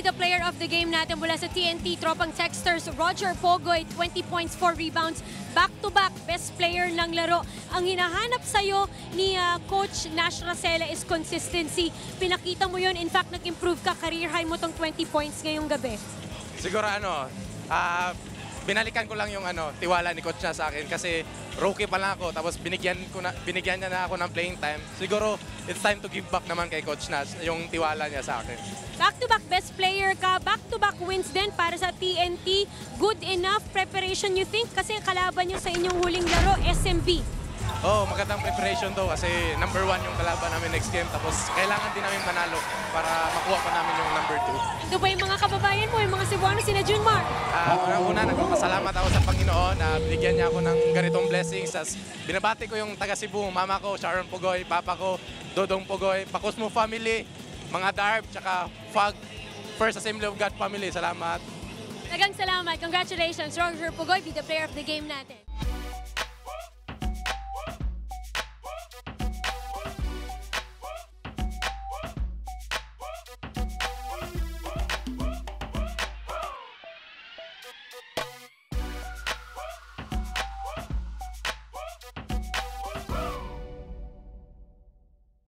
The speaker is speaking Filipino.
The player of the game natin mula sa TNT, tropang Texters, Roger Pogoy, 20 points, 4 rebounds, back-to-back best player ng laro. Ang hinahanap sa'yo ni Coach Nash Racela is consistency. Pinakita mo yun, in fact, nag-improve ka, career high mo tong 20 points ngayong gabi. Siguro binalikan ko lang yung tiwala ni Coach na sa akin kasi rookie pa lang ako tapos binigyan niya na ako ng playing time. Siguro it's time to give back naman kay Coach Nash yung tiwala niya sa akin. Back-to-back best player ka, back-to-back wins din para sa TNT. Good enough preparation you think? Kasi kalaban nyo sa inyong huling laro, SMB. Oh, magandang preparation to kasi number 1 yung kalaban namin next game tapos kailangan din namin manalo para makuha pa namin yung number 2. Ito ba yung mga kababayan mo, yung mga Cebuano, sina Junmar? Una, nagpapasalamat ako sa Panginoon na binigyan niya ako ng ganitong blessings. As binabati ko yung taga Cebu, mama ko, Sharon Pogoy, papa ko, Dodong Pogoy, Pacosmo family, mga Darb, tsaka FAG, First Assembly of God family. Salamat. Dagang salamat. Congratulations, Roger Pogoy, be the player of the game natin.